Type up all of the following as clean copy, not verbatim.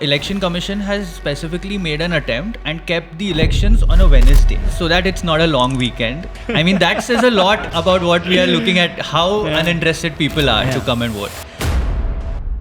Election Commission has specifically made an attempt and kept the elections on a Wednesday so that it's not a long weekend. I mean, that says a lot about what we are looking at, how uninterested people are to come and vote.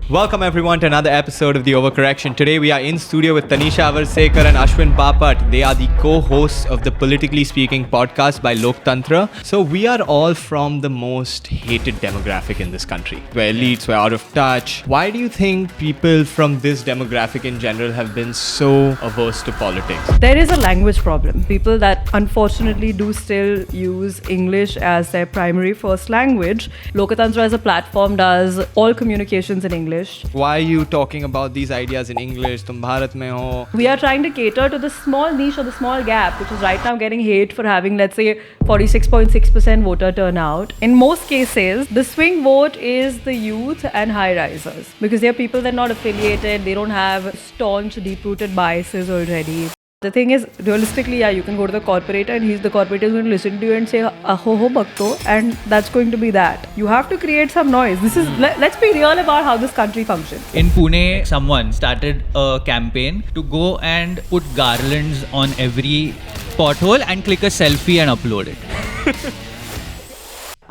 Welcome everyone to another episode of The Overcorrection. Today we are in studio with Tanisha Avarsekar and Ashwin Bapat. They are the co-hosts of the Politically Speaking podcast by Lokatantra. So we are all from the most hated demographic in this country. We're elites, we're out of touch. Why do you think people from this demographic in general have been so averse to politics? There is a language problem. People that unfortunately do still use English as their primary first language. Lokatantra as a platform does all communications in English. Why are you talking about these ideas in English? Tum Bharat mein ho. We are trying to cater to the small niche or the small gap, which is right now getting hate for having, let's say, 46.6% voter turnout. In most cases, the swing vote is the youth and high risers because they are people that are not affiliated, they don't have staunch, deep-rooted biases already. The thing is, realistically, you can go to the corporator and the corporator is going to listen to you and say, ho ho bhakto, and that's going to be that. You have to create some noise. Let's be real about how this country functions. In Pune, someone started a campaign to go and put garlands on every pothole and click a selfie and upload it.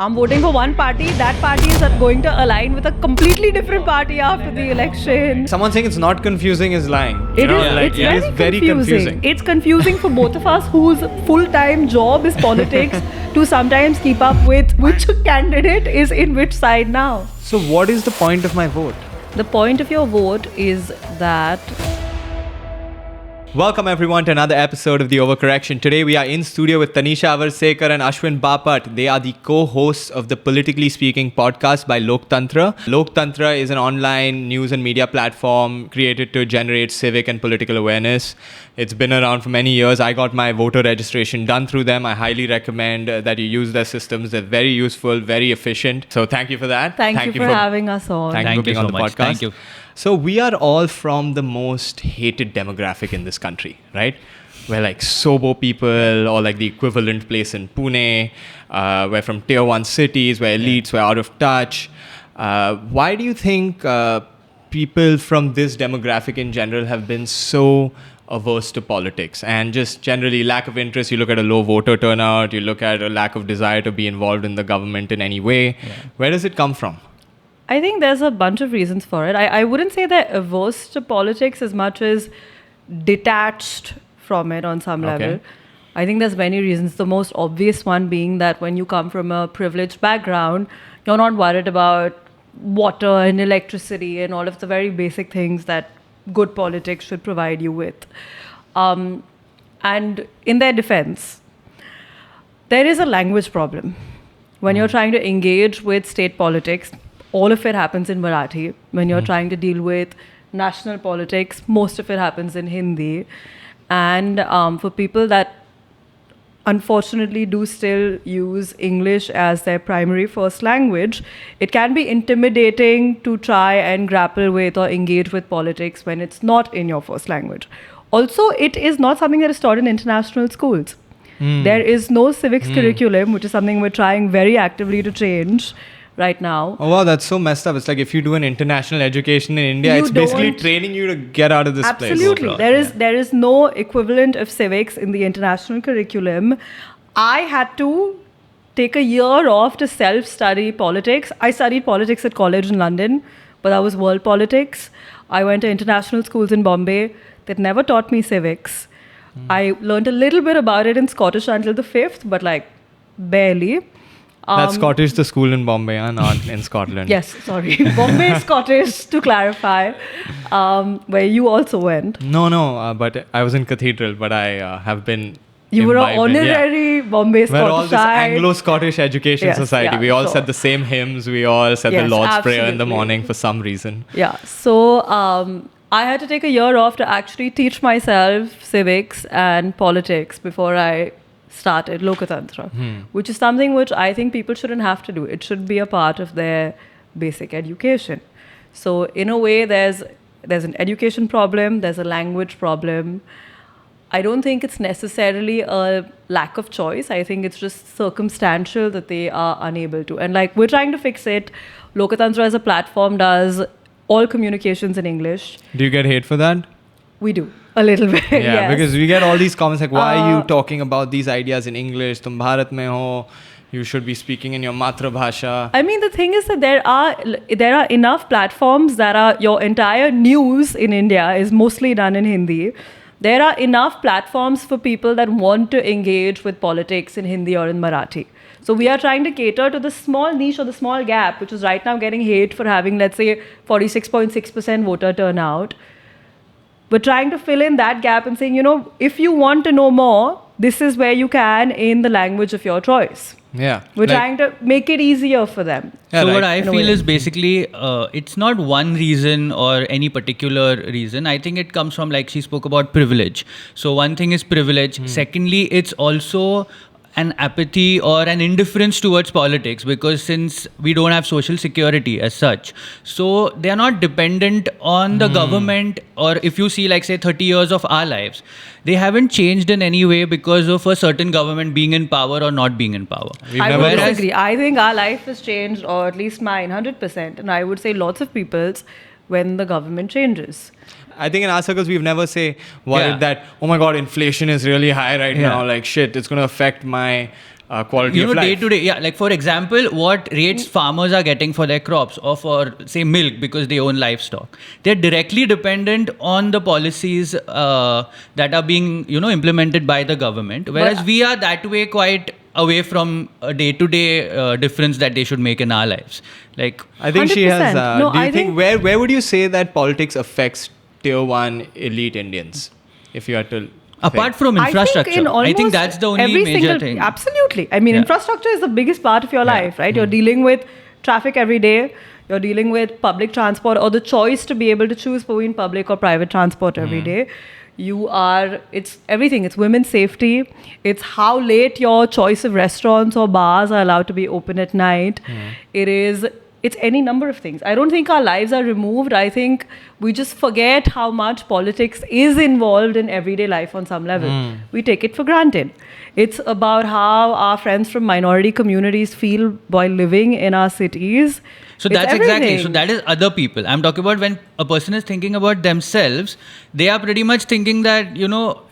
I'm voting for one party. That party is going to align with a completely different party after the election. Someone saying it's not confusing is lying. It is very confusing. It's confusing for both of us whose full-time job is politics to sometimes keep up with which candidate is in which side now. So what is the point of my vote? The point of your vote is that... Welcome everyone to another episode of The Overcorrection. Today we are in studio with Tanisha Avarsekar and Ashwin Bapat. They are the co-hosts of the Politically Speaking podcast by Lokatantra. Lokatantra is an online news and media platform created to generate civic and political awareness. It's been around for many years. I got my voter registration done through them. I highly recommend that you use their systems. They're very useful, very efficient. So thank you for that. Thank you for having us on. Thank you for being on the podcast. Thank you. So we are all from the most hated demographic in this country, right? We're like sobo people or like the equivalent place in Pune. We're from tier 1 cities, we're elites, we're out of touch. Why do you think people from this demographic in general have been so averse to politics and just generally lack of interest? You look at a low voter turnout, you look at a lack of desire to be involved in the government in any way. Yeah. Where does it come from? I think there's a bunch of reasons for it. I wouldn't say they're averse to politics as much as detached from it on some level. I think there's many reasons. The most obvious one being that when you come from a privileged background, you're not worried about water and electricity and all of the very basic things that good politics should provide you with. And in their defense, there is a language problem. When you're trying to engage with state politics, all of it happens in Marathi. When you're trying to deal with national politics, most of it happens in Hindi. And for people that unfortunately do still use English as their primary first language, it can be intimidating to try and grapple with or engage with politics when it's not in your first language. Also, it is not something that is taught in international schools. There is no civics curriculum, which is something we're trying very actively to change right now. Oh wow, that's so messed up. It's like if you do an international education in India, it's basically training you to get out of this place. Absolutely. There is no equivalent of civics in the international curriculum. I had to take a year off to self-study politics. I studied politics at college in London, but that was world politics. I went to international schools in Bombay that never taught me civics. I learned a little bit about it in Scottish until the 5th, but like barely. That's Scottish, the school in Bombay, not in Scotland. Yes, sorry. Bombay is Scottish, to clarify, where you also went. No, but I was in Cathedral, but I have been... You were an honorary Bombay Scottish. We're all this Anglo-Scottish Education Society. We all said the same hymns. We all said the Lord's Prayer in the morning for some reason. Yeah, so I had to take a year off to actually teach myself civics and politics before I started Lokatantra, which is something which I think people shouldn't have to do. It should be a part of their basic education. So in a way, there's an education problem, there's a language problem. I don't think it's necessarily a lack of choice. I think it's just circumstantial that they are unable to. And like, we're trying to fix it. Lokatantra as a platform does all communications in English. Do you get hate for that? We do. A little bit. Yeah, yes. because we get all these comments like, why are you talking about these ideas in English? Tum Bharat mein ho. You should be speaking in your Matra Bhasha. I mean, the thing is that there are enough platforms that are your entire news in India is mostly done in Hindi. There are enough platforms for people that want to engage with politics in Hindi or in Marathi. So we are trying to cater to the small niche or the small gap, which is right now getting hate for having, let's say, 46.6% voter turnout. We're trying to fill in that gap and saying, if you want to know more, this is where you can in the language of your choice. Yeah. We're trying to make it easier for them. Yeah, so right. what I feel is basically, it's not one reason or any particular reason. I think it comes from, like she spoke about, privilege. So one thing is privilege. Secondly, it's also an apathy or an indifference towards politics, because since we don't have social security as such, so they are not dependent on the government. Or if you see, like say 30 years of our lives, they haven't changed in any way because of a certain government being in power or not being in power. I would disagree. I think our life has changed, or at least mine, 100%. And I would say lots of people's when the government changes. I think in our circles, we've never worried that, oh my God, inflation is really high right now. Like, shit, it's going to affect my quality of life. Day to day. Yeah. Like, for example, what rates farmers are getting for their crops or for, say, milk because they own livestock. They're directly dependent on the policies that are being, implemented by the government. Whereas we are that way quite away from a day-to-day difference that they should make in our lives. Like, I think 100%. she has. No, do you I think where would you say that politics affects Tier 1 elite Indians, if you had to? Apart from infrastructure, I think that's the only major thing. Absolutely. I mean, infrastructure is the biggest part of your life, right? You're dealing with traffic every day. You're dealing with public transport, or the choice to be able to choose between public or private transport every day. It's everything. It's women's safety. It's how late your choice of restaurants or bars are allowed to be open at night. It's any number of things. I don't think our lives are removed. I think we just forget how much politics is involved in everyday life on some level. We take it for granted. It's about how our friends from minority communities feel while living in our cities. So that's exactly. So that is other people. I'm talking about when a person is thinking about themselves, they are pretty much thinking that,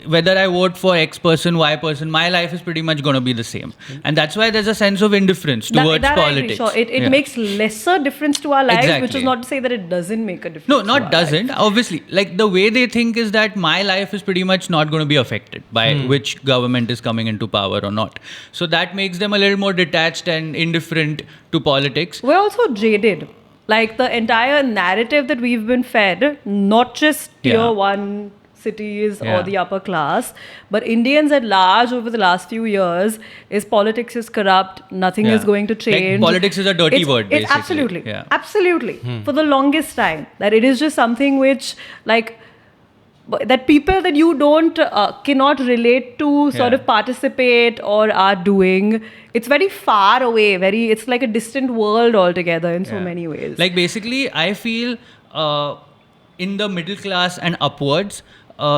whether I vote for X person, Y person, my life is pretty much going to be the same. And that's why there's a sense of indifference towards politics. I agree, sure. It makes lesser difference to our lives, which is not to say that it doesn't make a difference. No, not doesn't. Obviously, like the way they think is that my life is pretty much not going to be affected by which government is coming into power or not. So that makes them a little more detached and indifferent to politics. We're also jaded. Like the entire narrative that we've been fed, not just tier 1 cities or the upper class, but Indians at large over the last few years, is politics is corrupt, nothing is going to change. Like politics is a dirty word, basically. It's absolutely. For the longest time, that it is just something which, like, that people that you don't cannot relate to sort of participate or are doing. It's very far away, it's like a distant world altogether in so many ways. Like basically, I feel in the middle class and upwards,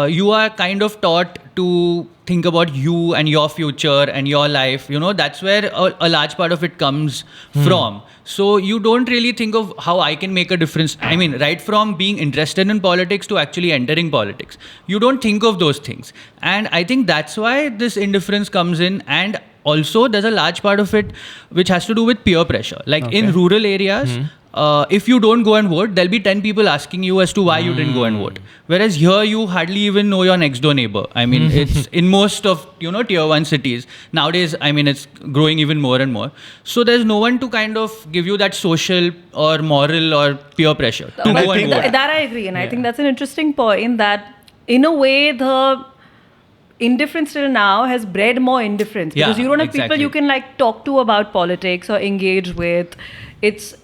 you are kind of taught to think about you and your future and your life. That's where a large part of it comes from. So you don't really think of how I can make a difference. I mean, right from being interested in politics to actually entering politics, you don't think of those things. And I think that's why this indifference comes in. And also, there's a large part of it which has to do with peer pressure. Like in rural areas, if you don't go and vote, there'll be 10 people asking you as to why you didn't go and vote. Whereas here, you hardly even know your next door neighbor. I mean, it's in most of, tier 1 cities. Nowadays, I mean, it's growing even more and more. So there's no one to kind of give you that social or moral or peer pressure to go and vote. That I agree. And I think that's an interesting point, that in a way, the indifference till now has bred more indifference, because you don't have people you can like talk to about politics or engage with. It's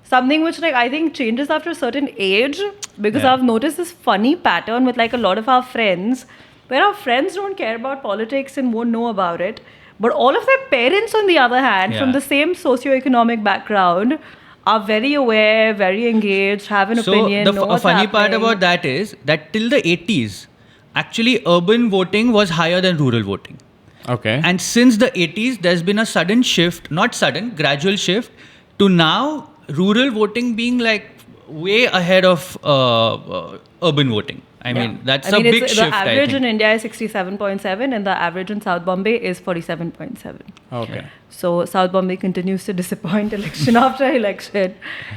something which I think changes after a certain age, because I've noticed this funny pattern with like a lot of our friends, where our friends don't care about politics and won't know about it, but all of their parents on the other hand, from the same socioeconomic background, are very aware, very engaged, have an opinion, know what's funny happening. part about that is that till the 80s, actually urban voting was higher than rural voting. Okay. And since the 80s, there's been a sudden shift, gradual shift, to now rural voting being like way ahead of urban voting. I mean, that's a big shift. The average I think. in India is 67.7 and the average in South Bombay is 47.7. Okay. So South Bombay continues to disappoint election after election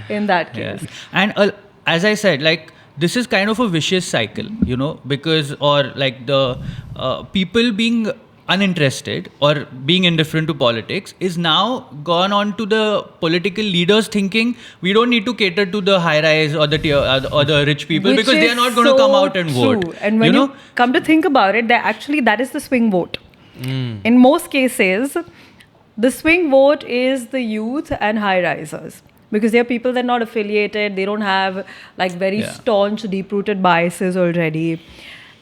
in that case. Yeah. And as I said, like, this is kind of a vicious cycle, you know, because, or like the people being uninterested or being indifferent to politics is now gone on to the political leaders thinking we don't need to cater to the high rise or the tier or the rich people Which because they are is not going to so come out and true. vote. And when you come to think about it, that is the swing vote. In most cases, the swing vote is the youth and high risers. Because they are people that are not affiliated, they don't have like very staunch, deep-rooted biases already.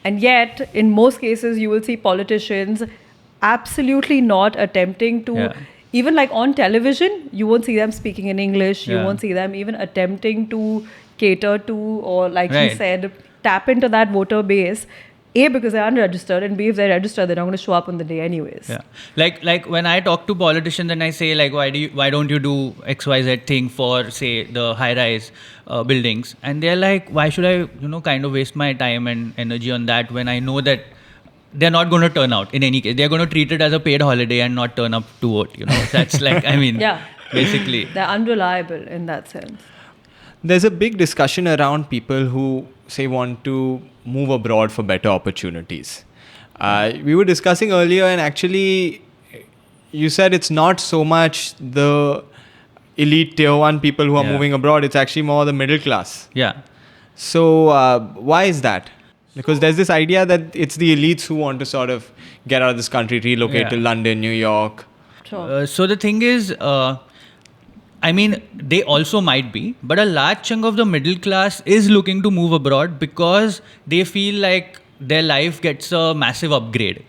And yet, in most cases, you will see politicians absolutely not attempting to, even like on television, you won't see them speaking in English, you won't see them even attempting to cater to, or like he said, tap into that voter base. A, because they're unregistered, and B, if they're registered, they're not going to show up on the day anyways. Yeah, like when I talk to politicians and I say like, why don't you do XYZ thing for say the high-rise buildings, and they're like, why should I kind of waste my time and energy on that when I know that they're not going to turn out in any case. They're going to treat it as a paid holiday and not turn up to vote. That's like, I mean, basically they're unreliable in that sense. There's a big discussion around people who say want to move abroad for better opportunities. We were discussing earlier, and actually you said it's not so much the elite tier 1 people who are moving abroad, it's actually more the middle class. Yeah. So why is that? Because there's this idea that it's the elites who want to sort of get out of this country, relocate to London, New York. Sure. So the thing is, I mean, they also might be, but a large chunk of the middle class is looking to move abroad because they feel like their life gets a massive upgrade.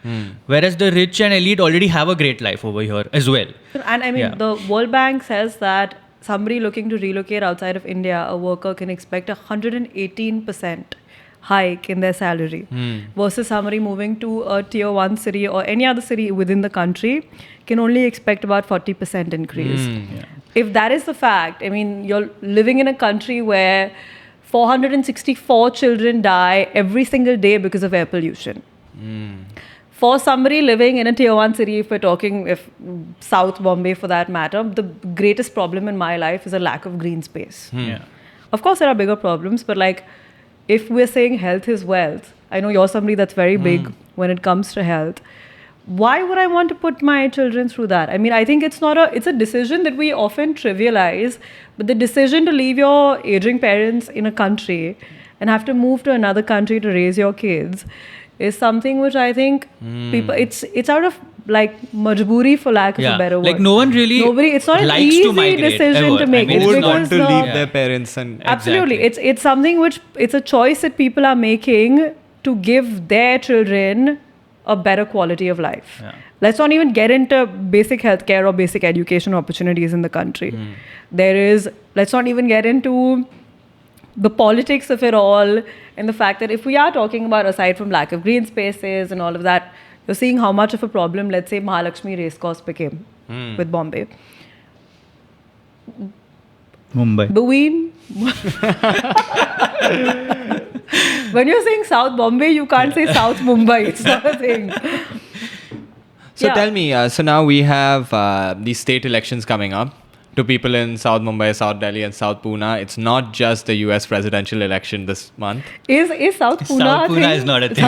Whereas the rich and elite already have a great life over here as well. And I mean, the World Bank says that somebody looking to relocate outside of India, a worker can expect 118% hike in their salary versus somebody moving to a tier 1 city or any other city within the country can only expect about 40% increase. If that is the fact, I mean, you're living in a country where 464 children die every single day because of air pollution. For somebody living in a tier 1 city, if we're talking South Bombay for that matter, the greatest problem in my life is a lack of green space. Of course, there are bigger problems, but like, if we're saying health is wealth, I know you're somebody that's very big when it comes to health. Why would I want to put my children through that? I mean, I think it's a decision that we often trivialize, but the decision to leave your aging parents in a country and have to move to another country to raise your kids is something which I think people, it's out of like majboori, for lack of a better word. Like it's not an easy decision to make. Who would want to leave their parents? And absolutely. It's something which, it's a choice that people are making to give their children a better quality of life. Let's not even get into basic healthcare or basic education opportunities in the country. Let's not even get into the politics of it all, and the fact that if we are talking about, aside from lack of green spaces and all of that, you're seeing how much of a problem, let's say, Mahalakshmi Racecourse became with Bombay. Mumbai. When you're saying South Bombay, you can't say South Mumbai. It's not a thing. So tell me, so now we have these state elections coming up. To people in South Mumbai, South Delhi and South Pune, it's not just the US presidential election this month. Is South Pune South Pune is not a thing.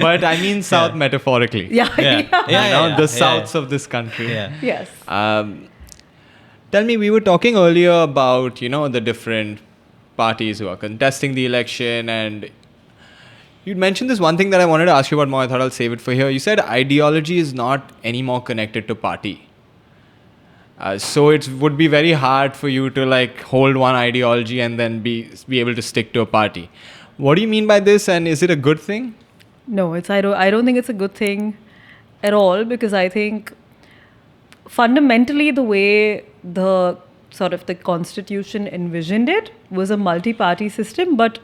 But I mean South metaphorically. The Souths of this country. Yes. Tell me, we were talking earlier about, the different parties who are contesting the election, and you'd mentioned this one thing that I wanted to ask you about more. I thought I'll save it for here. You said ideology is not anymore connected to party. So it would be very hard for you to like hold one ideology and then be able to stick to a party. What do you mean by this, and is it a good thing? No, I don't think it's a good thing at all, because I think fundamentally the way the constitution envisioned it was a multi-party system, but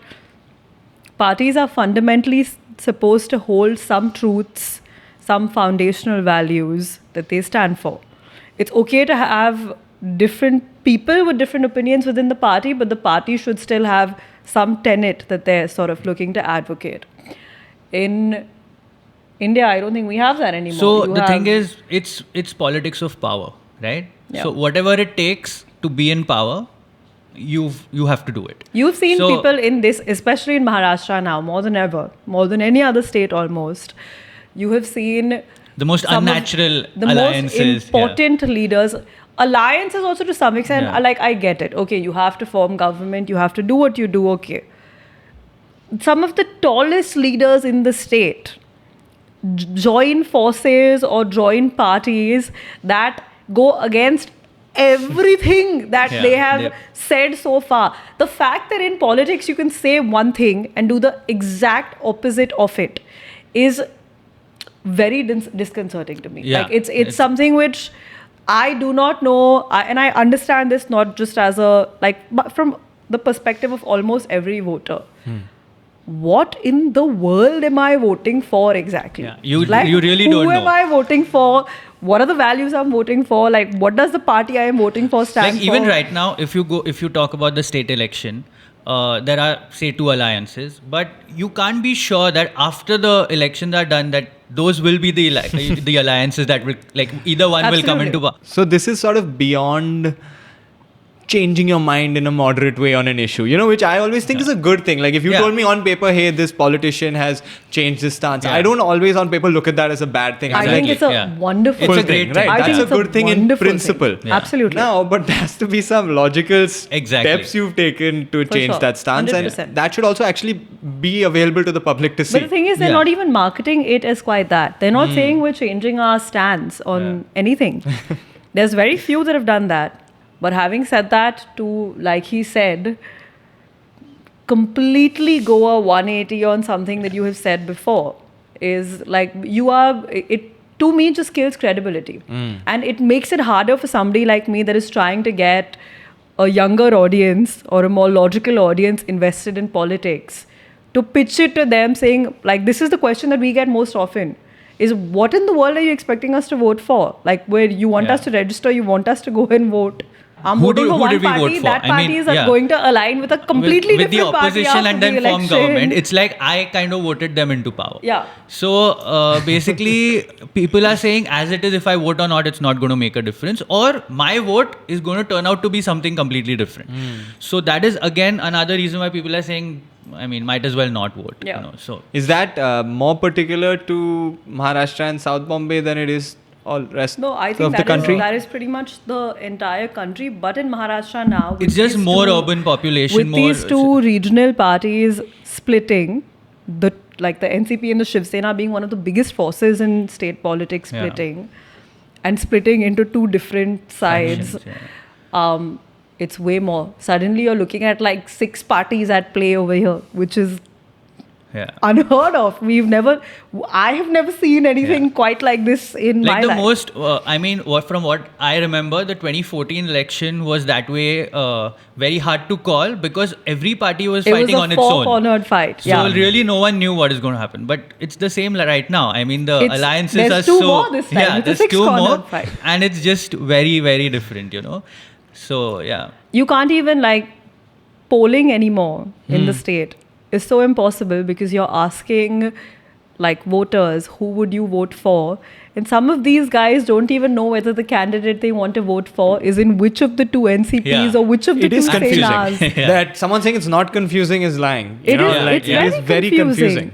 parties are fundamentally supposed to hold some truths, some foundational values that they stand for. It's okay to have different people with different opinions within the party, but the party should still have some tenet that they're sort of looking to advocate. In India, I don't think we have that anymore. So the thing is, it's politics of power, right? Yeah. So whatever it takes to be in power, you have to do it. You've seen So- people in this, especially in Maharashtra now, more than ever, more than any other state almost. You have seen The most some of unnatural the alliances. most important leaders. Alliances also to some extent, Yeah. like I get it. Okay, you have to form government, you have to do what you do, okay. Some of the tallest leaders in the state join forces or join parties that go against everything that Yeah, they have yep. said so far. The fact that in politics you can say one thing and do the exact opposite of it is very disconcerting to me. Yeah, Like it's something which I do not know, and I understand this not just as a but from the perspective of almost every voter. What in the world am I voting for exactly? Yeah, you really don't Who am know. I voting for? What are the values I'm voting for? Like, what does the party I am voting for stand Like for? even right now, if you talk about the state election, there are say 2 alliances, but you can't be sure that after the elections are done that those will be the the alliances that will either one will come Absolutely. into power. So this is sort of beyond changing your mind in a moderate way on an issue, which I always think is a good thing. Like if you Yeah. told me on paper, hey, this politician has changed his stance, Yeah. I don't always on paper look at that as a bad thing. I I'm think like, it's a Yeah. wonderful It's a thing. great thing, thing. right? I think That's a it's good thing in wonderful principle. thing. Yeah. Absolutely. No, but there has to be some logical Exactly. steps you've taken to change sure. that stance, 100%. and that should also actually be available to the public to see. But the thing is, they're Yeah. not even marketing it as quite that. They're not saying we're changing our stance on anything. There's very few that have done that. But having said that, to, like he said, completely go a 180 on something that you have said before is like it to me just kills credibility. And it makes it harder for somebody like me that is trying to get a younger audience or a more logical audience invested in politics to pitch it to them saying, like, this is the question that we get most often is, what in the world are you expecting us to vote for? Like, where you want us to register, you want us to go and vote. I'm Who voting do- for who one did we vote party. for? That I party mean, is yeah. going to align with a completely with the different party opposition after and the then form election. government. It's like I kind of voted them into power. Yeah. So basically, people are saying as it is, if I vote or not, it's not going to make a difference, or my vote is going to turn out to be something completely different. So that is again another reason why people are saying, I mean, might as well not vote. Yeah. So Is that more particular to Maharashtra and South Bombay than it is all rest No, I of think the country? that is pretty much the entire country. But in Maharashtra now, with it's just these more two- urban population. With more, these two regional parties splitting, the NCP and the Shiv Sena being one of the biggest forces in state politics, Yeah. splitting into two different sides. Factions, yeah. It's way more. Suddenly you're looking at like 6 parties at play over here, which is Yeah. unheard of. I have never seen anything quite like this in my Like the life. most, from what I remember, the 2014 election was that way very hard to call because every party was It was fighting a on its own. four-cornered fight. So Yeah. really, no one knew what is going to happen. But it's the same right now. I mean, the alliances there's are two so more this time. yeah, It's a there's 2 more, six-cornered fight. and it's just very very different. So yeah. You can't even polling anymore in the state is so impossible because you're asking voters who would you vote for, and some of these guys don't even know whether the candidate they want to vote for is in which of the 2 NCPs Yeah. or which of the It 2 is confusing. Senas. Yeah. That someone saying it's not confusing is lying. It is. Like, It's it is very confusing.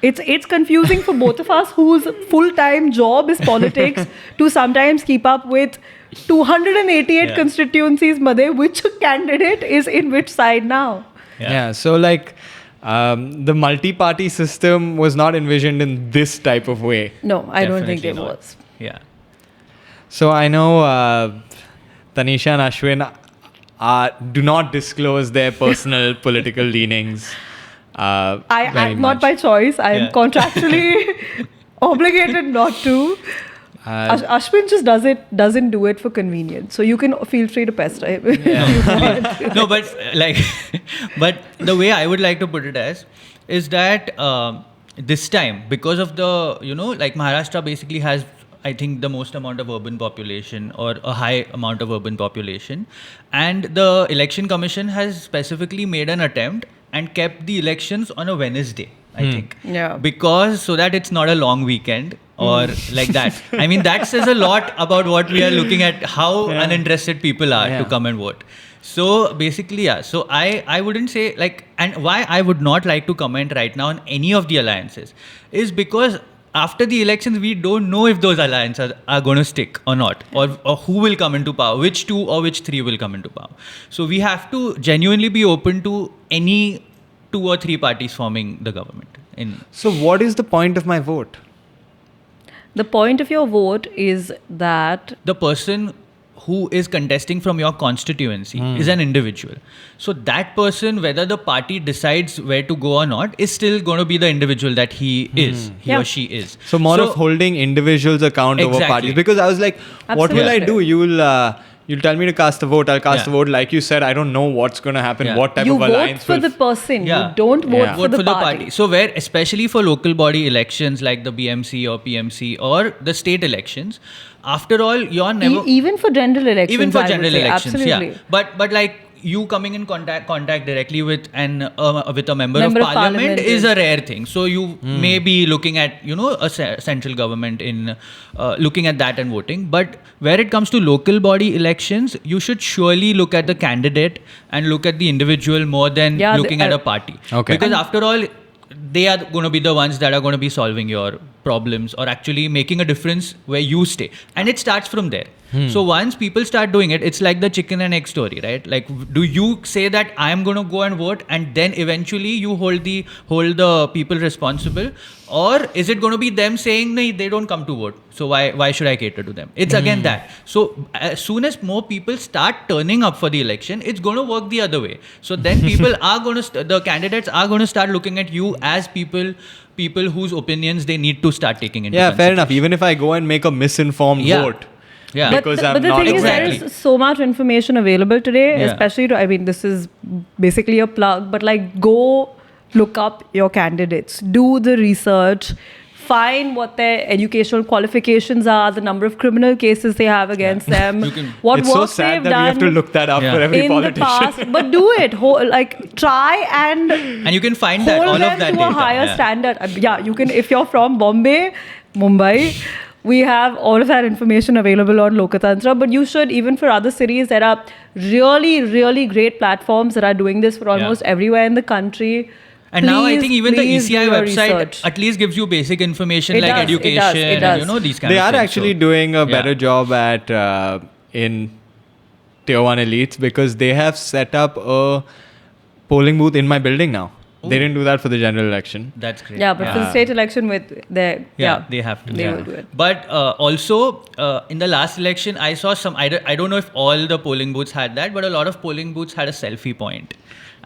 It's confusing for both of us whose full-time job is politics to sometimes keep up with 288 Yeah. constituencies, Madhe, which candidate is in which side now. Yeah. So the multi-party system was not envisioned in this type of way. No, I don't think Definitely it not. was. Yeah. So I know Tanisha and Ashwin do not disclose their personal political leanings. I very not much. by choice. I am Yeah. contractually obligated not to. Ashwin just doesn't do it for convenience. So you can feel free to pester him. if you want. No, but but the way I would like to put it is that this time, because of the Maharashtra basically has I think, the most amount of urban population or a high amount of urban population. And the Election Commission has specifically made an attempt and kept the elections on a Wednesday, I think. Yeah. Because so that it's not a long weekend or like that. I mean, that says a lot about what we are looking at, how uninterested people are to come and vote. So basically, yeah. So I wouldn't say like, and why I would not like to comment right now on any of the alliances is because after the elections, we don't know if those alliances are going to stick or not, or who will come into power, which two or which three will come into power. So we have to genuinely be open to any 2 or 3 parties forming the government. So what is the point of my vote? The point of your vote is that The person who is contesting from your constituency is an individual. So that person, whether the party decides where to go or not, is still going to be the individual that he is, he or she is. So more of holding individuals account over Exactly. parties. Because I was like, what will I do? Absolutely. You'll tell me to cast a vote. I'll cast a vote. Like you said, I don't know what's going to happen. What type you of vote alliance for will... the person. Yeah. You don't vote Yeah. for Vote the party. So where, especially for local body elections like the BMC or PMC or the state elections, after all, you're never... Even for general elections. Even for I would general say. elections, Absolutely. yeah. But like you coming in contact directly with with a member of parliament is a rare thing. So you may be looking at a central government in looking at that and voting. But where it comes to local body elections, you should surely look at the candidate and look at the individual more than looking at a party. Okay. Because after all, they are going to be the ones that are going to be solving your problems or actually making a difference where you stay. And it starts from there. So once people start doing it, it's like the chicken and egg story, right? Like, do you say that I'm going to go and vote and then eventually you hold the people responsible? Or is it going to be them saying, no, they don't come to vote, so why should I cater to them? It's again that. So as soon as more people start turning up for the election, it's going to work the other way. So then people are going to, the candidates are going to start looking at you as people whose opinions they need to start taking into Yeah, fair enough. consideration. Even if I go and make a misinformed vote. Yeah. Because but I'm the not thing exactly. is, there is so much information available today, Yeah. especially to, I mean, this is basically a plug, but like go look up your candidates, do the research, find what their educational qualifications are, the number of criminal cases they have against them, what It's work so sad they've that done we have to look that up for every in politician. the past. But do it, like try and And you can find that all hold of them that to data. a higher Yeah. standard. Yeah, you can, if you're from Bombay, Mumbai, we have all of that information available on Lokatantra, but you should, even for other cities, there are really, really great platforms that are doing this for almost everywhere in the country. And now I think even the Please do ECI your website research. at least gives you basic information It like does, it education does, it does. and these kind They of are things. actually So, doing a better yeah. job at in Tier 1 elites because they have set up a polling booth in my building now. They didn't do that for the general election. That's great. Yeah, but for the state election, with their they have to. they will do it. But also, in the last election, I saw some. I don't know if all the polling booths had that, but a lot of polling booths had a selfie point.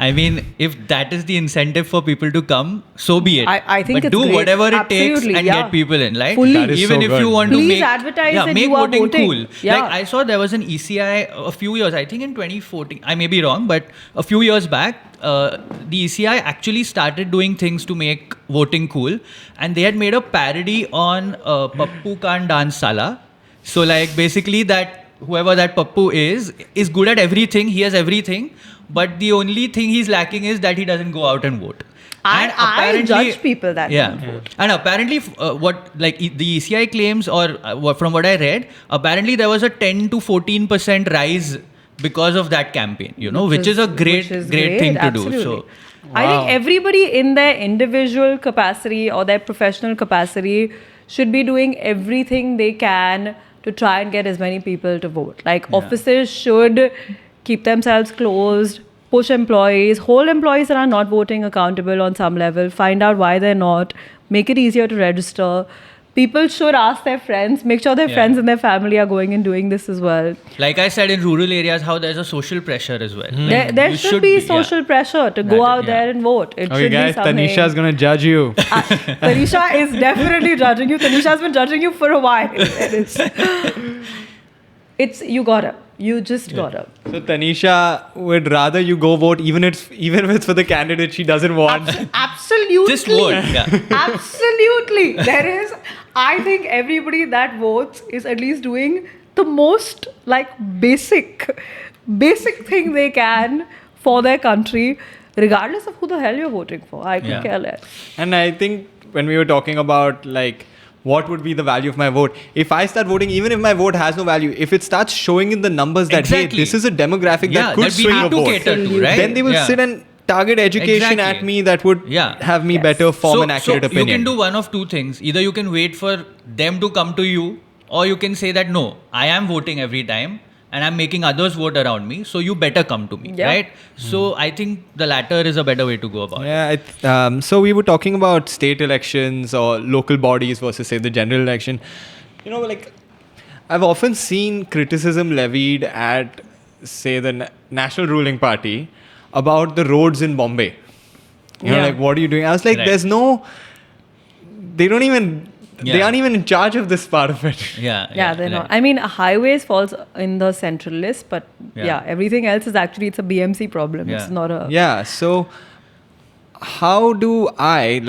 I mean, if that is the incentive for people to come, so be it. I think but it's do great. whatever it takes Absolutely, and yeah. get people in, right? Fully. That is Even so if good. you want to Please make advertise that make you are voting voting. cool. Yeah. Like I saw there was an ECI a few years, I think in 2014. I may be wrong, but a few years back, the ECI actually started doing things to make voting cool, and they had made a parody on Pappu Khan Dance Sala. So like basically that whoever that Pappu is good at everything. He has everything, but the only thing he's lacking is that he doesn't go out and vote. And I judge people that don't vote. And apparently, what like the ECI claims, or from what I read, apparently there was a 10 to 14% rise because of that campaign. Which is a great thing to Absolutely. do. So. I think everybody in their individual capacity or their professional capacity should be doing everything they can to try and get as many people to vote. Like offices should keep themselves closed, push employees, hold employees that are not voting accountable on some level, find out why they're not, make it easier to register. People should ask their friends, make sure their friends and their family are going and doing this as well. Like I said, in rural areas, how there's a social pressure as well. Like, There you should be social pressure to go out there and vote. It Okay, should guys, be something. Tanisha is going to judge you. Tanisha is definitely judging you. Tanisha's been judging you for a while. You gotta. You just gotta. So Tanisha would rather you go vote even if it's for the candidate she doesn't want. Absolutely. Just vote. Yeah. Absolutely. I think everybody that votes is at least doing the most like basic thing they can for their country, regardless of who the hell you're voting for. I could care less. And I think when we were talking about like what would be the value of my vote, if I start voting, even if my vote has no value, if it starts showing in the numbers that hey, this is a demographic that could swing a vote, cater to, right? then they will sit and target education at me that would have me better form an accurate opinion. You can do one of two things. Either you can wait for them to come to you, or you can say that no, I am voting every time and I'm making others vote around me, so you better come to me, right? So I think the latter is a better way to go about it. So we were talking about state elections or local bodies versus say the general election. You know, like I've often seen criticism levied at say the national ruling party about the roads in Bombay. You know, like what are you doing? I was like, there's no, they don't even, they aren't even in charge of this part of it. They're not. I mean, highways falls in the central list, but everything else is actually, it's a BMC problem. It's not a... So how do I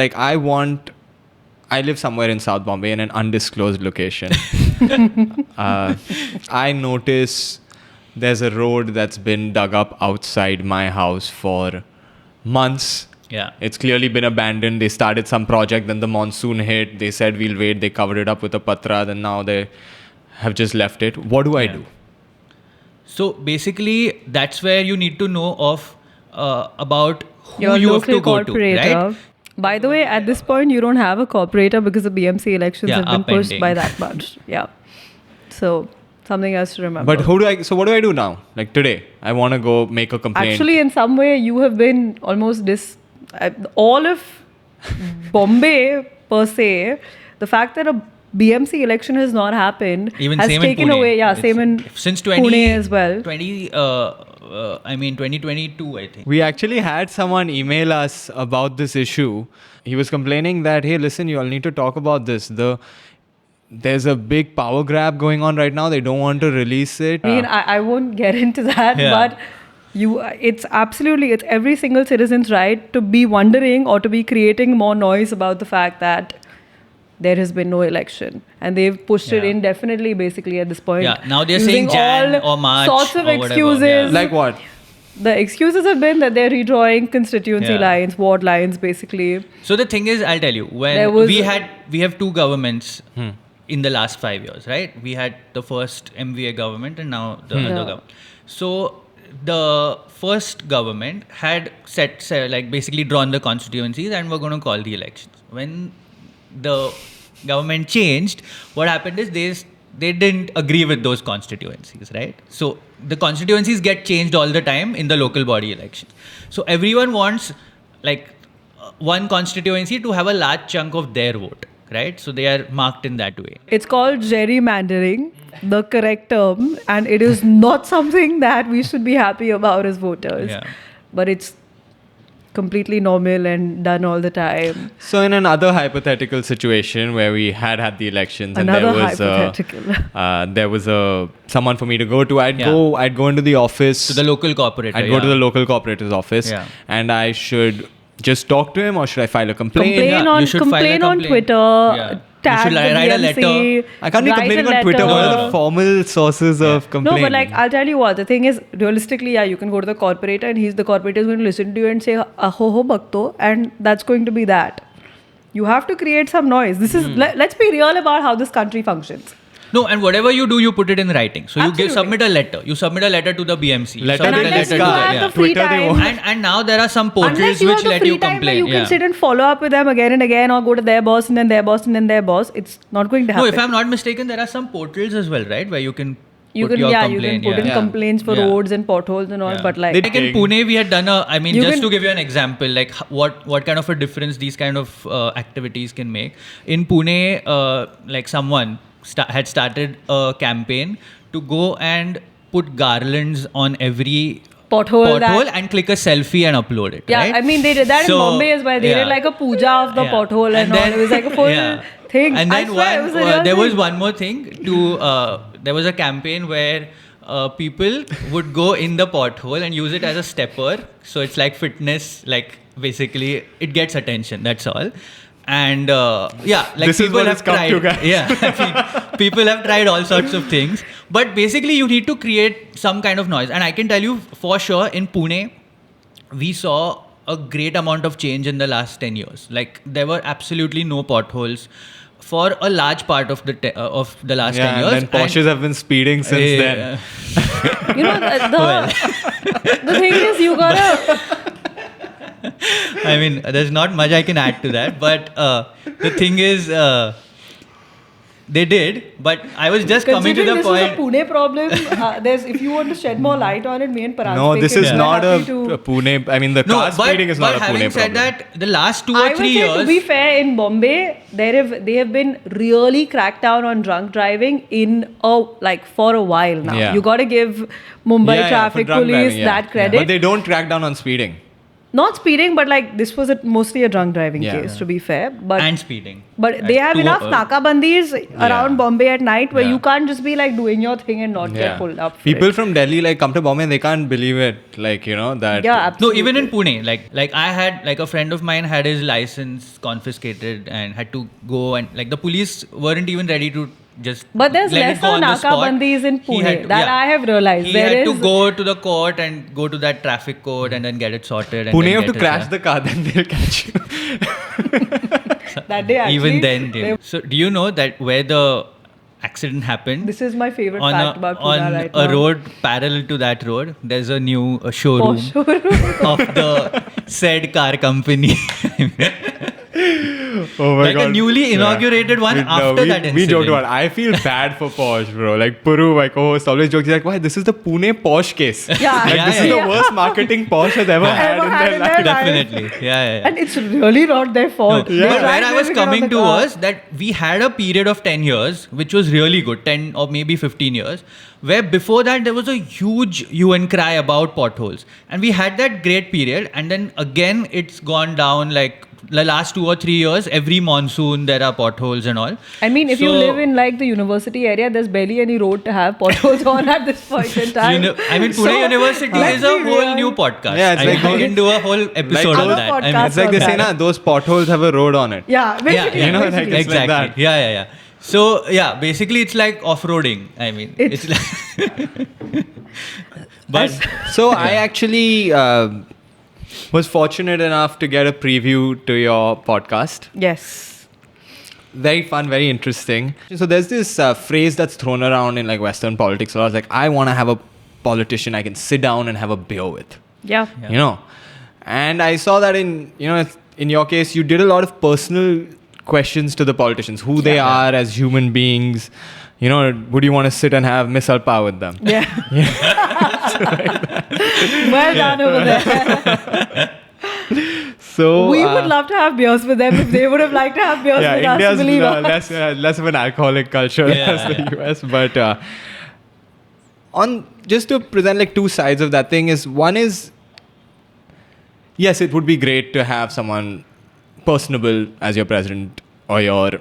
live somewhere in South Bombay in an undisclosed location. I notice there's a road that's been dug up outside my house for months. It's clearly been abandoned. They started some project, then the monsoon hit. They said we'll wait. They covered it up with a patra. Then now they have just left it. What do I do? So basically, that's where you need to know of about who your you have to local go to, right? By the way, at this point, you don't have a corporator because the BMC elections have been pushed by that much. So something else to remember. But what do I do now? Like today, I want to go make a complaint. Actually, in some way, you have been almost all of Bombay per se, the fact that a BMC election has not happened even has taken away. Same in since Pune as well. 2022, I think. We actually had someone email us about this issue. He was complaining that, hey, listen, you all need to talk about this. There's a big power grab going on right now. They don't want to release it. I mean, I won't get into that, but it's every single citizen's right to be wondering or to be creating more noise about the fact that there has been no election. And they've pushed it indefinitely, basically, at this point. Now they're saying Jan or March sorts of or excuses. whatever. Like what? The excuses have been that they're redrawing constituency lines, ward lines, basically. So the thing is, I'll tell you, when we have two governments in the last 5 years, right? We had the first MVA government and now the other government. So the first government had basically drawn the constituencies and were going to call the elections. When the government changed, what happened is they didn't agree with those constituencies, right? So the constituencies get changed all the time in the local body elections. So everyone wants one constituency to have a large chunk of their vote, right? So they are marked in that way. It's called gerrymandering, the correct term, and it is not something that we should be happy about as voters. But it's completely normal and done all the time. So in another hypothetical situation where we had the elections and there was someone for me to go to, I'd go into the office. To the local corporator. I'd go to the local corporator's office and I should just talk to him, or should I file a complaint? Complain on Twitter. Tag you should write a letter. I can't be complaining on Twitter. What are the formal sources of complaining? No, but I'll tell you what. The thing is, realistically, you can go to the corporator and the corporator is going to listen to you and say, ho bhakto, and that's going to be that. You have to create some noise. This is, let's be real about how this country functions. No, and whatever you do, you put it in writing. So you submit a letter. You submit a letter to the BMC. And now there are some portals which let you complain. You can sit and follow up with them again and again, or go to their boss and then their boss and then their boss. It's not going to happen. No, if I'm not mistaken, there are some portals as well, right, where you can put in complaints for roads and potholes and all. But in Pune, we had done just to give you an example, what kind of a difference these kind of activities can make. In Pune, someone had started a campaign to go and put garlands on every pothole and click a selfie and upload it. Right? I mean, they did that in Bombay as well. They did a puja of the pothole and all. It was like a full thing. And then there was one more thing. There was a campaign where people would go in the pothole and use it as a stepper. So it's like fitness, basically it gets attention. That's all. And like This is people what have it's come tried. to, guys. Yeah, I mean, people have tried all sorts of things. But basically, you need to create some kind of noise. And I can tell you for sure, in Pune, we saw a great amount of change in the last 10 years. Like there were absolutely no potholes for a large part of the last 10 years. And then Porsches have been speeding since then. You know, the thing is, you gotta. I mean, there's not much I can add to that, but the thing is, they did. But I was just coming to the this point. is a Pune problem. If you want to shed more light on it, me and Parag. No, this is not a to, Pune. I mean, the car speeding is not a Pune problem. But having said that, the last 2 I or would 3 say, years. to be fair, in Bombay, they have been really cracked down on drunk driving for a while now. Yeah. You got to give Mumbai for traffic drunk police driving, that credit. But they don't crack down on speeding. Not speeding, but this was mostly a drunk driving case, to be fair. But and speeding. But they have enough nakabandis around Bombay at night where Yeah. you can't just be doing your thing and not get pulled up. People from Delhi come to Bombay and they can't believe it. That. Yeah, No, absolutely. even in Pune, like I had a friend of mine had his license confiscated and had to go, and the police weren't even ready to just. But there's let it lesser go on the spot. nakabandis in He Pune had to- that I have realized. He There had to is- go to the court and go to that traffic code and then get it sorted. And Pune, then you have to get crash it, the car, then they'll catch you. that day actually. Even then, so do you know that where the accident happened? This is my favorite on fact about Pune on right a now. road parallel to that road, there's a new showroom Porsche. of the said car company. Oh my Like a newly inaugurated one after that We joked incident. about it. I feel bad for Porsche, bro. Puru, my co-host, always jokes. He's like, why? This is the Pune Porsche case. Yeah. This is the worst marketing Porsche has ever had in their life. Definitely. Yeah. And it's really not their fault. No, They but tried where I was blaming it on coming the to car. was that we had a period of 10 years, which was really good, 10 or maybe 15 years, where before that there was a huge hue and cry about potholes. And we had that great period, and then again it's gone down the last 2 or 3 years, every monsoon there are potholes and all. I mean, if you So- live in the university area, there's barely any road to have potholes on at this point in time. Pune University let's is a be whole real. new podcast. Yeah, it's I mean, like we those- can do a whole episode other on that. I mean, podcasts It's like they say, Okay. those potholes have a road on it. Yeah, yeah, basically. You know, basically. it's like exactly. that. Yeah. So basically it's like off-roading. I mean, it's like. But So I actually was fortunate enough to get a preview to your podcast. Yes. Very fun, very interesting. So there's this phrase that's thrown around in Western politics. So I was like, I want to have a politician I can sit down and have a beer with. Yeah. And I saw that in your case, you did a lot of personal questions to the politicians, who they are as human beings. Would you want to sit and have misal pav with them? Yeah. Well done over there. So We would love to have beers with them if they would have liked to have beers with India's us, believe us. less of an alcoholic culture as the US, but on just to present two sides of that thing is one is yes, it would be great to have someone personable as your president or your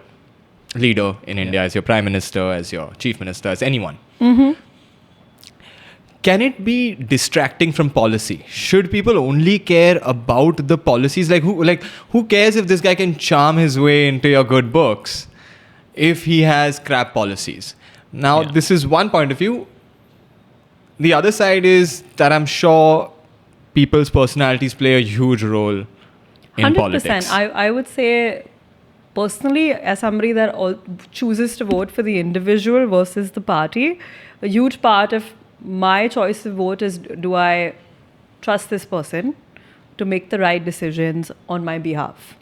leader in India, as your prime minister, as your chief minister, as anyone. Mm-hmm. Can it be distracting from policy? Should people only care about the policies? Who cares if this guy can charm his way into your good books if he has crap policies? Now, this is one point of view. The other side is that I'm sure people's personalities play a huge role in 100%. politics. I would say, personally, as somebody that chooses to vote for the individual versus the party, a huge part of my choice of vote is, do I trust this person to make the right decisions on my behalf?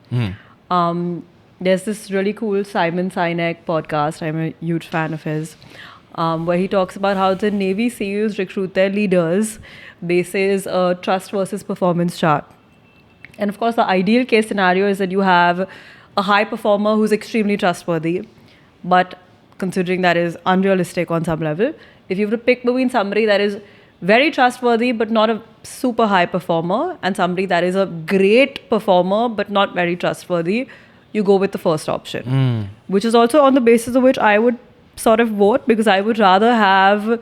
There's this really cool Simon Sinek podcast. I'm a huge fan of his, where he talks about how the Navy SEALs recruit their leaders basis a trust versus performance chart. And of course, the ideal case scenario is that you have a high performer who's extremely trustworthy, but considering that is unrealistic on some level, if you have to pick between somebody that is very trustworthy but not a super high performer and somebody that is a great performer but not very trustworthy, you go with the first option, which is also on the basis of which I would sort of vote, because I would rather have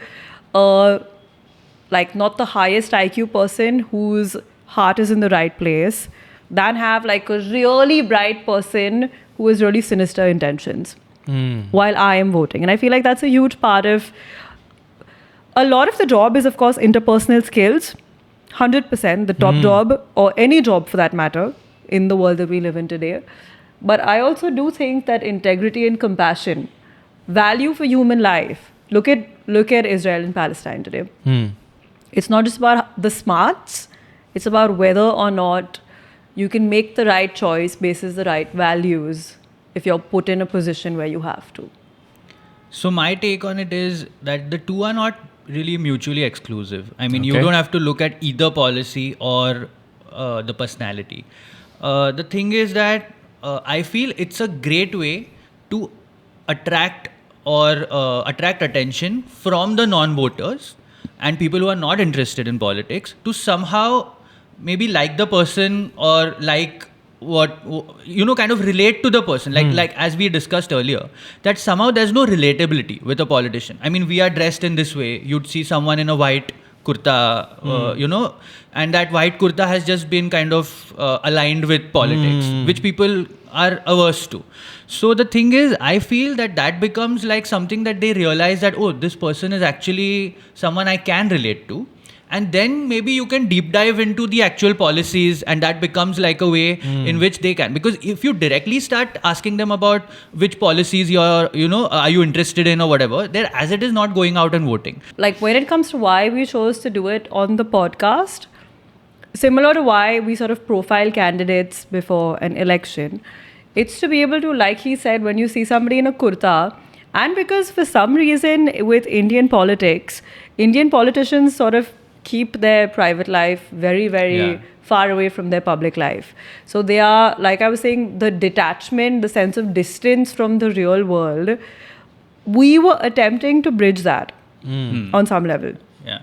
not the highest IQ person whose heart is in the right place, than have like a really bright person who has really sinister intentions while I am voting. And I feel like that's a huge part of a lot of the job is, of course, interpersonal skills. 100%, the top job, or any job for that matter, in the world that we live in today. But I also do think that integrity and compassion, value for human life. Look at Israel and Palestine today. It's not just about the smarts. It's about whether or not you can make the right choice basis the right values if you're put in a position where you have to. So my take on it is that the two are not really mutually exclusive. I mean, you Okay. don't have to look at either policy or the personality. The thing is that I feel it's a great way to attract attention from the non-voters and people who are not interested in politics to somehow maybe like the person or like kind of relate to the person, like as we discussed earlier, that somehow there's no relatability with a politician. I mean, we are dressed in this way. You'd see someone in a white kurta, and that white kurta has just been kind of aligned with politics, which people are averse to. So the thing is, I feel that becomes like something that they realize that, oh, this person is actually someone I can relate to. And then maybe you can deep dive into the actual policies, and that becomes like a way in which they can. Because if you directly start asking them about which policies are you interested in or whatever, they're as it is not going out and voting. Like when it comes to why we chose to do it on the podcast, similar to why we sort of profile candidates before an election, it's to be able to, like he said, when you see somebody in a kurta, and because for some reason with Indian politics, Indian politicians sort of keep their private life very, very far away from their public life. So they are, like I was saying, the detachment, the sense of distance from the real world. We were attempting to bridge that on some level. Yeah.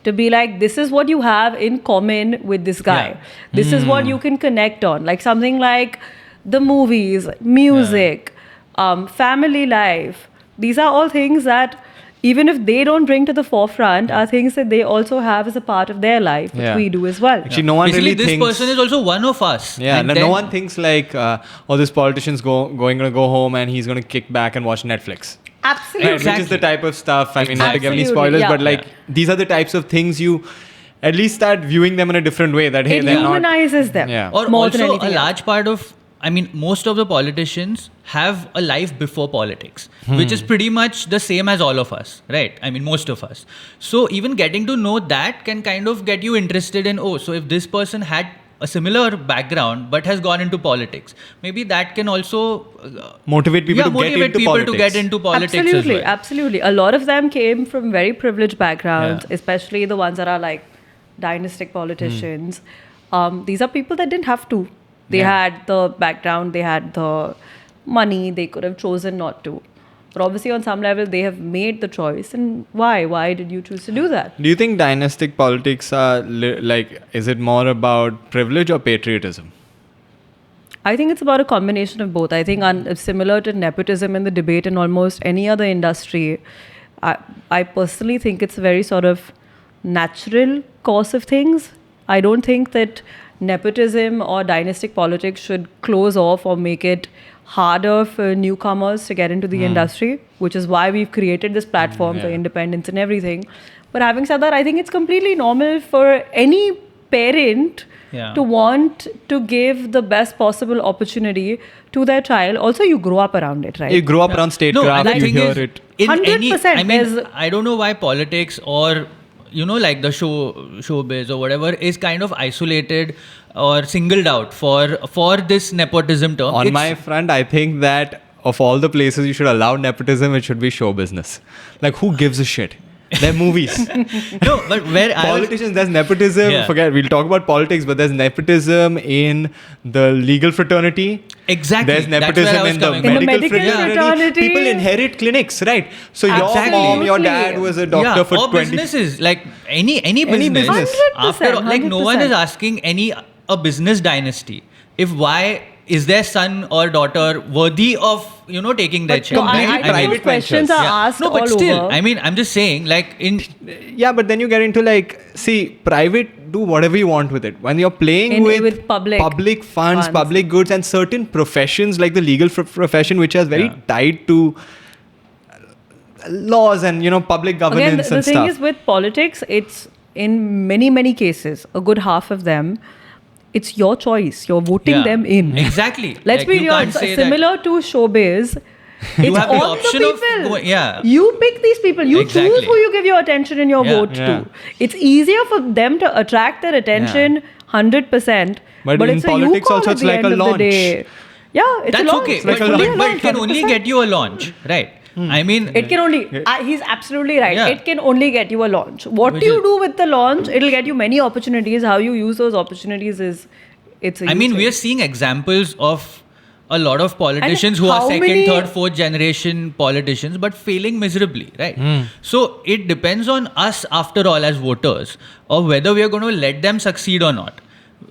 To be like, this is what you have in common with this guy. Yeah. This is what you can connect on. Like something like the movies, music, family life. These are all things that, even if they don't bring to the forefront, are things that they also have as a part of their life, which we do as well. Actually, no one Basically, really this thinks... person is also one of us. Yeah, And no then- one thinks like, this politician's going to go home and he's going to kick back and watch Netflix. Absolutely. Right, which is the type of stuff, I mean, not to give any Absolutely, spoilers, yeah. but like, these are the types of things you at least start viewing them in a different way, that, hey, It they're not... humanizes them. Yeah. Or more than also anything a else. large part of, I mean, most of the politicians have a life before politics, which is pretty much the same as all of us, right? I mean, most of us. So even getting to know that can kind of get you interested in, so if this person had a similar background but has gone into politics, maybe that can also Motivate people to motivate get into people politics. to get into politics Absolutely, as well. absolutely. A lot of them came from very privileged backgrounds, especially the ones that are like dynastic politicians. These are people that didn't have to. They had the background, they had the money, they could have chosen not to. But obviously, on some level, they have made the choice. And why? Why did you choose to do that? Do you think dynastic politics are is it more about privilege or patriotism? I think it's about a combination of both. I think similar to nepotism in the debate in almost any other industry, I personally think it's a very sort of natural course of things. I don't think that nepotism or dynastic politics should close off or make it harder for newcomers to get into the industry, which is why we've created this platform for independence and everything. But having said that, I think it's completely normal for any parent to want to give the best possible opportunity to their child. Also, you grow up around it, right? You grow up around statecraft, and the you thing hear is, it. In 100%, I mean, there's- I don't know why politics or like the showbiz or whatever is kind of isolated or singled out for this nepotism term. On my front, I think that of all the places you should allow nepotism, it should be show business. Like, who gives a shit? They're movies. No, but where Politicians, there's nepotism. Yeah. Forget, we'll talk about politics, but there's nepotism in the legal fraternity. Exactly. There's That's nepotism where I was in the coming medical, from. In the medical fraternity. People inherit clinics, right? So Exactly. your mom, your dad Absolutely. was a doctor for or 20... businesses, like any business. business. After all, like no one 100%. is asking a business dynasty if why is their son or daughter worthy of taking their child. I Completely think private those questions ventures. are asked No, but all still, over. I mean, I'm just saying, like in Yeah, but then you get into like, see, private do whatever you want with it. When you're playing with public funds, public goods, and certain professions like the legal profession, which is very tied to laws and public governance. Again, the thing is with politics, it's in many cases, a good half of them, it's your choice. You're voting them in. Exactly. Let's be real. Similar to showbiz, you it's have the on option the of people. You pick these people. You choose who you give your attention and your vote to. It's easier for them to attract their attention 100%. But in it's politics also, it's like a launch. Yeah, it's That's a launch. okay. It's like but it can 100%. only get you a launch, right? I mean, it can only. He's absolutely right. Yeah. It can only get you a launch. What you do with the launch, it'll get you many opportunities. How you use those opportunities it's. I mean, we are seeing examples of a lot of politicians who are second, third, fourth generation politicians, but failing miserably, right? So it depends on us, after all, as voters, of whether we are going to let them succeed or not.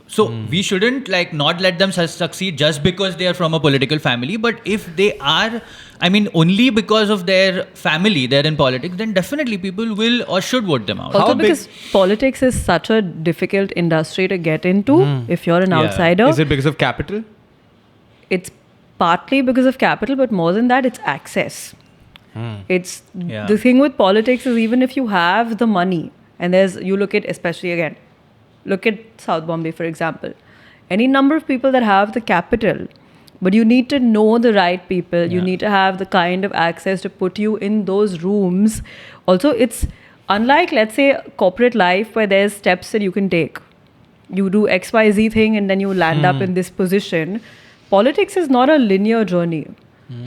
So we shouldn't not let them succeed just because they are from a political family. But if they are, only because of their family, they're in politics, then definitely people will or should vote them out. Also because politics is such a difficult industry to get into if you're an outsider. Is it because of capital? It's partly because of capital, but more than that, it's access. It's the thing with politics is even if you have the money, and you look at, especially again, look at South Bombay, for example. Any number of people that have the capital, but you need to know the right people. You need to have the kind of access to put you in those rooms. Also, it's unlike, let's say, corporate life where there's steps that you can take. You do XYZ thing and then you land up in this position. Politics is not a linear journey.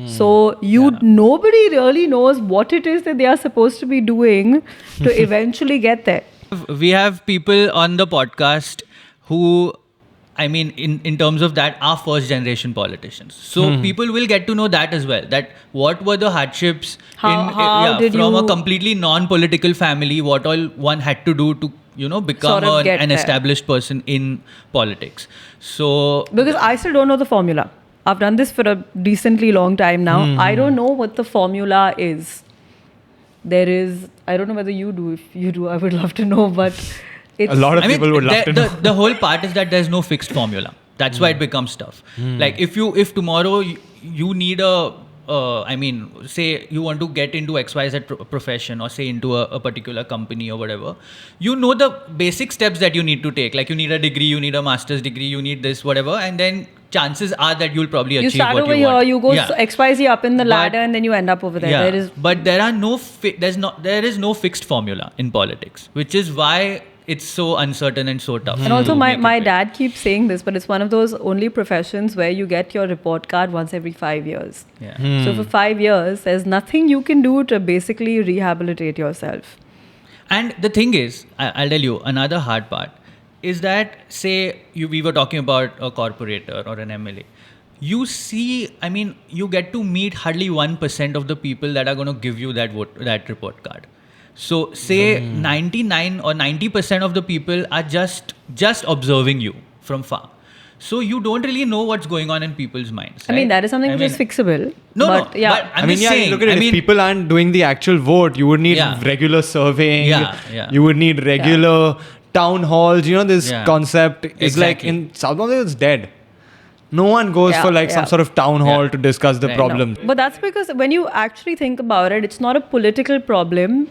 So nobody really knows what it is that they are supposed to be doing to eventually get there. We have people on the podcast who, in terms of that, are first generation politicians. So people will get to know that as well. That what were the hardships from a completely non-political family, what all one had to do to become an established person in politics. So because I still don't know the formula. I've done this for a decently long time now. I don't know what the formula is. I don't know whether you do. If you do, I would love to know. But it's, a lot of people would love to know. The whole part is that there's no fixed formula. That's why it becomes tough. Like if tomorrow you need say you want to get into XYZ profession or say into a particular company or whatever, the basic steps that you need to take. Like you need a degree, you need a master's degree, you need this, whatever. And then chances are that you'll probably achieve what you want. You start over here, you go XYZ up in the ladder and then you end up over there. Yeah, but there is no fixed formula in politics, which is why it's so uncertain and so tough. And also my dad keeps saying this, but it's one of those only professions where you get your report card once every 5 years. Yeah. So for 5 years, there's nothing you can do to basically rehabilitate yourself. And the thing is, I'll tell you, another hard part is that, say, we were talking about a corporator or an MLA. You see, you get to meet hardly 1% of the people that are going to give you that report card. So, say 99 or 90% of the people are just observing you from far. So, you don't really know what's going on in people's minds. Right? That is something which is fixable. But I'm just saying, look at it. If people aren't doing the actual vote, you would need regular surveying. You would need regular town halls. This concept is like in South Bombay, it's dead. No one goes for some sort of town hall to discuss the problem. No. But that's because when you actually think about it, it's not a political problem.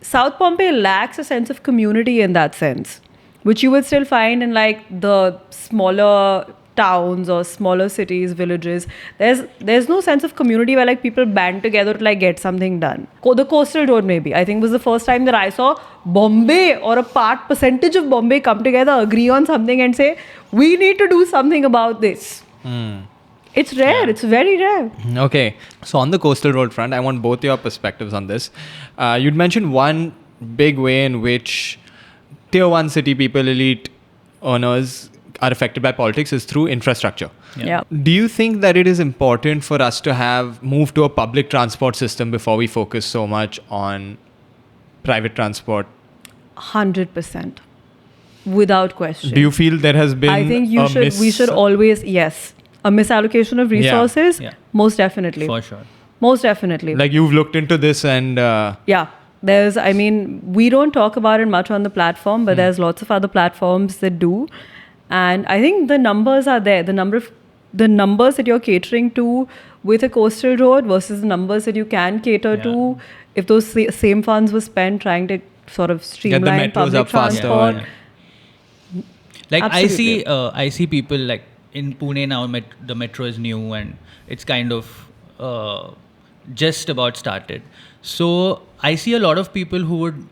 South Bombay lacks a sense of community in that sense, which you would still find in the smaller towns or smaller cities, villages. There's no sense of community where people band together to get something done. The coastal road maybe, I think, was the first time that I saw Bombay or a percentage of Bombay come together, agree on something and say, we need to do something about this. It's rare. It's very rare. Okay. So on the coastal road front, I want both your perspectives on this. You'd mentioned one big way in which tier 1 city people, elite earners are affected by politics is through infrastructure. Yeah. Do you think that it is important for us to move to a public transport system before we focus so much on private transport? 100%. Without question. Do you feel there has been I think we should always, a misallocation of resources? Yeah. Most definitely. For sure. Most definitely. Like you've looked into this and... Yeah. I mean, we don't talk about it much on the platform, but there's lots of other platforms that do. And I think the numbers are there. The numbers that you're catering to with a coastal road versus the numbers that you can cater to if those same funds were spent trying to sort of streamline public transport. Like Absolutely. I see people like in Pune now. The metro is new and it's kind of just about started. So I see a lot of people who would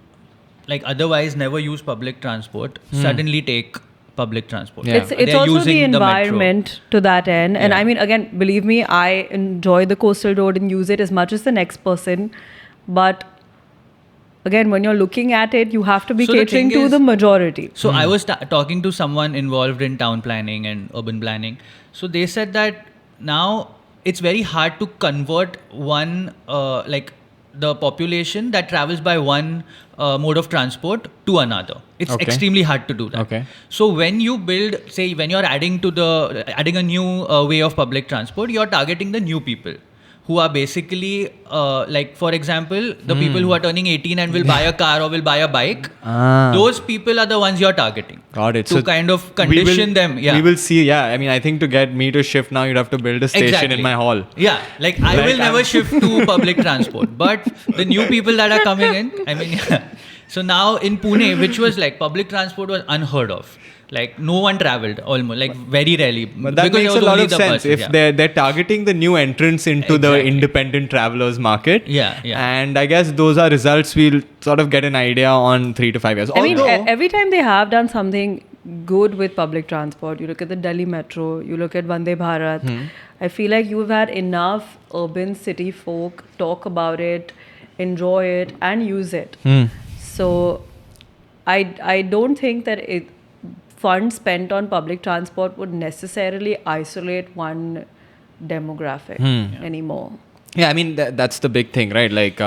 like otherwise never use public transport suddenly take public transport. Yeah. It's They're also using the metro. environment to that end. And Yeah. I mean, again, believe me, I enjoy the coastal road and use it as much as the next person. But again, when you're looking at it, you have to be So the catering thing to is- the majority. So I was talking to someone involved in town planning and urban planning. So they said that now it's very hard to convert one like the population that travels by one mode of transport to another. It's Okay. extremely hard to do that. Okay. So when you build, say, when you're adding a new way of public transport, you're targeting the new people who are basically like, for example, the people who are turning 18 and will buy a car or will buy a bike. Those people are the ones you're targeting. Got it. To kind of condition them. Yeah. We will see. Yeah. I mean, I think to get me to shift now, you'd have to build a station Exactly. in my hall. Yeah, like I will never shift to public transport, but the new people that are coming in, I mean, so now in Pune, which was like public transport was unheard of. Like no one traveled almost, like very rarely. But that because makes there a was lot only of the sense buses, if yeah. they're targeting the new entrants into the Exactly. independent travelers market. Yeah, yeah. And I guess those are results we'll sort of get an idea on 3 to 5 years. I mean, Although- every time they have done something good with public transport, you look at the Delhi Metro, you look at Vande Bharat, I feel like you've had enough urban city folk talk about it, enjoy it, and use it. So I don't think that funds spent on public transport would necessarily isolate one demographic anymore. Yeah, I mean, that's the big thing, right? Like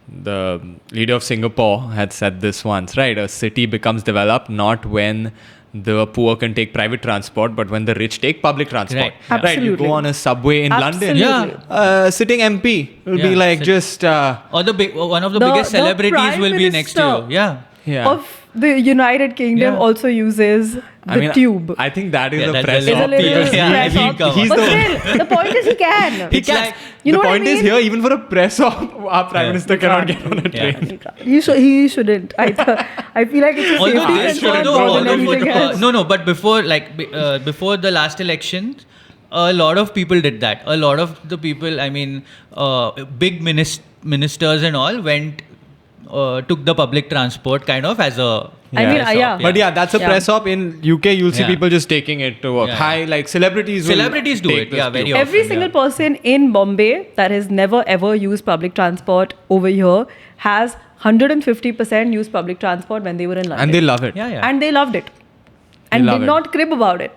the leader of Singapore had said this once, right? A city becomes developed not when the poor can take private transport, but when the rich take public transport. Right. Right, you Absolutely. go on a subway in London. Absolutely. Yeah. Sitting MP will be Yeah, like sit- just... Or one of the The- biggest the celebrities Prime will be next to Minister. you. Yeah. yeah. Of the United Kingdom Yeah. also uses the tube. I think that is Yeah, a that's press a It's a op. little because Yeah, press he- op. come he's But the- still, the point is he can. He It's can. like- You know the what I point is mean? here, even for a press op, our Prime Yeah. Minister cannot get on a train. Yeah. He shouldn't. I feel like it's a Although safety this- concern although- more than although anything for- else. no, but before the last election, a lot of people did that. A lot of the people, I mean, big ministers and all went, took the public transport kind of as a. I mean, press yeah. op, But yeah, that's a Yeah. press op. In UK, you'll see Yeah. people just taking it to work. Yeah. High, like celebrities will Celebrities do take it, this yeah, too. very Every often, single yeah. person in Bombay that has never ever used public transport over here has 150% used public transport when they were in London. And they love it. Yeah, yeah. And they loved it. And love did it. not crib about it.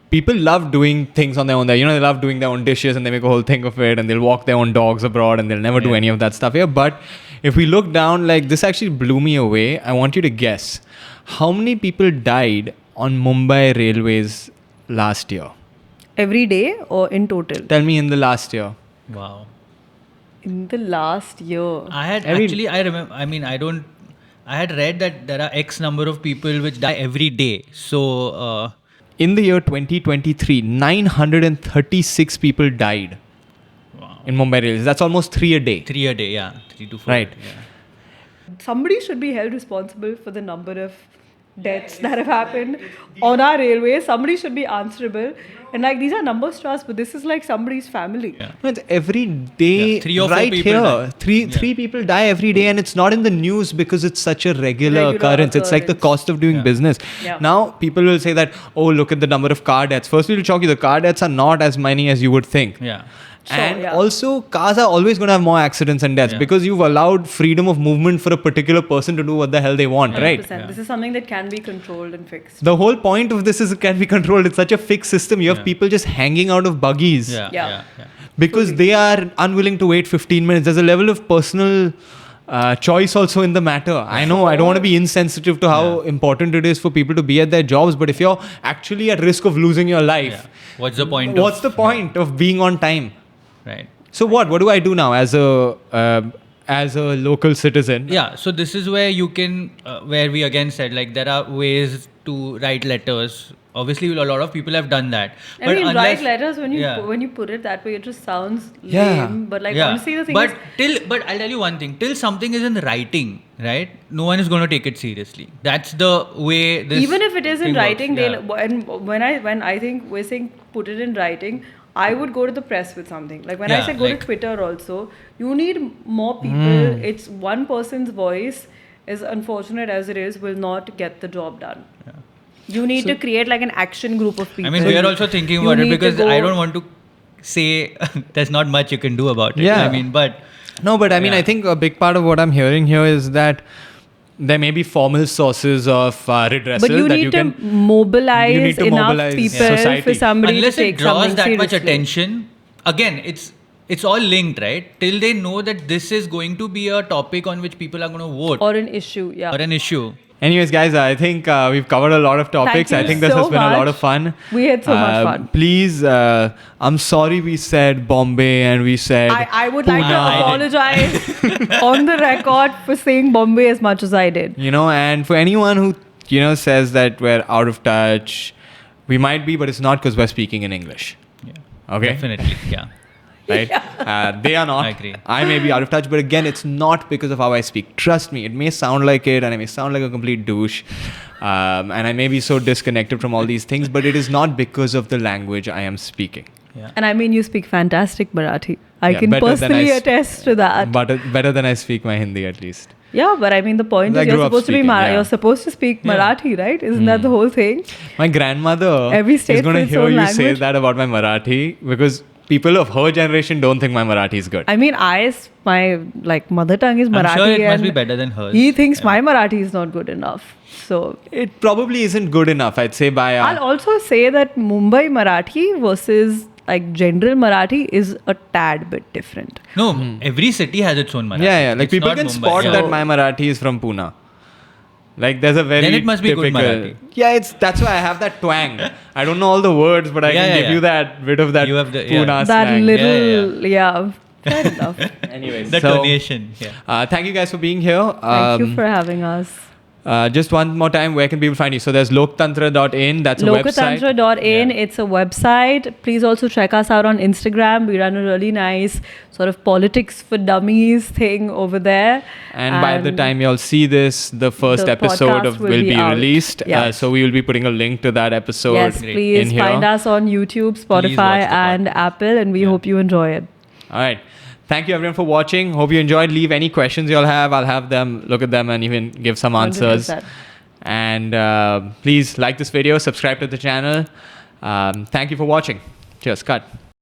People love doing things on their own there. You know, they love doing their own dishes and they make a whole thing of it and they'll walk their own dogs abroad and they'll never do Yeah. any of that stuff here. But if we look down, like this actually blew me away. I want you to guess how many people died on Mumbai railways last year? Every day or in total? Tell me in the last year. Wow. In the last year. I had Every- actually, I remember, I mean, I had read that there are X number of people which die every day. So, In the year 2023, 936 people died wow. in Mumbai railways. That's almost 3 a day. 3 a day, yeah. 3 to 4. Right. Yeah. Somebody should be held responsible for the number of deaths that have happened on our railways. Somebody should be answerable. And like these are numbers to us, but this is like somebody's family. Yeah. No, it's every day, Yeah, 3 or 4 right people here. die. Three people die every day, and it's not in the news because it's such a regular occurrence. It's like the occurrence. cost of doing Yeah. business. Yeah. Now, people will say that, oh, look at the number of car deaths. First, we'll shock you. The car deaths are not as many as you would think. Yeah. Sure, And yeah. also, cars are always going to have more accidents and deaths Yeah. because you've allowed freedom of movement for a particular person to do what the hell they want, right? 100%. Yeah. This is something that can be controlled and fixed. The whole point of this is it can be controlled. It's such a fixed system. You have Yeah. people just hanging out of buggies. Yeah. Yeah. Yeah. Yeah. Because they are unwilling to wait 15 minutes. There's a level of personal choice also in the matter. I know I don't want to be insensitive to how important it is for people to be at their jobs, but if you're actually at risk of losing your life, Yeah. What's the point what's the point of being on time? Right. So what do I do now as a as a local citizen. Yeah, so this is where you can, where we again said, like, there are ways to write letters. Obviously, a lot of people have done that. I mean, write letters Yeah. when you put it that way, it just sounds Yeah. lame. But like Yeah. honestly, the thing but is, but I'll tell you one thing. Till something is in writing, right? No one is going to take it seriously. That's the way this. even if it is in thing writing, works. they'll and when I think we're saying put it in writing, I would go to the press with something. Like when I Yeah, say go like- to Twitter also, you need more people. It's one person's voice, as unfortunate as it is, will not get the job done. You need to create like an action group of people. I mean, we are also thinking You about it need to because go- I don't want to say there's not much you can do about it. Yeah. I mean, but No, but I mean, Yeah. I think a big part of what I'm hearing here is that there may be formal sources of redressal But you that need you to can. mobilize you need to enough mobilize people society. for somebody unless to take it draws something that much seriously. attention, again, it's all linked, right? Till they know that this is going to be a topic on which people are going to vote Or an issue, yeah. or an issue. Anyways, guys, I think we've covered a lot of topics. Thank I you think this so has been a lot much. of fun. We had so much fun. Please, I'm sorry we said Bombay and we said. I would like to Pune. apologize on the record for saying Bombay as much as I did. You know, and for anyone who, says that we're out of touch, we might be, but it's not because we're speaking in English. Yeah, Okay? definitely. Yeah. Right? They are not. I agree. I may be out of touch, but again, it's not because of how I speak. Trust me, it may sound like it, and I may sound like a complete douche, and I may be so disconnected from all these things, but it is not because of the language I am speaking. Yeah. And I mean, you speak fantastic Marathi. I Yeah, can better than personally I attest to that. But better than I speak my Hindi, at least. Yeah, but I mean, the point I is you're grew up supposed to be speaking, yeah. You're supposed to speak Yeah. Marathi, right? Isn't that the whole thing? My grandmother Every state is going for to its hear own you say language. that about my Marathi because people of her generation don't think my Marathi is good. I mean, my like mother tongue is Marathi, I'm sure it must and be better than hers. he thinks Yeah. my Marathi is not good enough. So It probably isn't good enough, I'd say, by. I'll also say that Mumbai Marathi versus like general Marathi is a tad bit different. No, every city has its own Marathi. Yeah. Like It's people not can Mumbai, spot yeah. that my Marathi is from Pune. Like there's a very Then it must be good typical. Marathi. Yeah, that's why I have that twang. I don't know all the words, but I Yeah, can yeah, give you yeah. that bit of that You have the- Pune yeah. That slang. little, yeah, fair enough. Anyways, The so, donation. Yeah. thank you guys for being here. Thank you for having us. Just one more time, where can people find you? So there's lokatantra.in. That's a website. Lokatantra.in, Yeah. it's a website. Please also check us out on Instagram. We run a really nice sort of politics for dummies thing over there. And by the time y'all see this, the first the episode podcast will be out. released. Yeah. So we will be putting a link to that episode yes, Great. please in here. find us on YouTube, watch Spotify, the and podcast. Apple, and we Yeah. hope you enjoy it. All right. Thank you everyone for watching. Hope you enjoyed. Leave any questions y'all have. I'll have them look at them and even give some answers. 100%. And please like this video, subscribe to the channel. Thank you for watching. Cheers. Cut.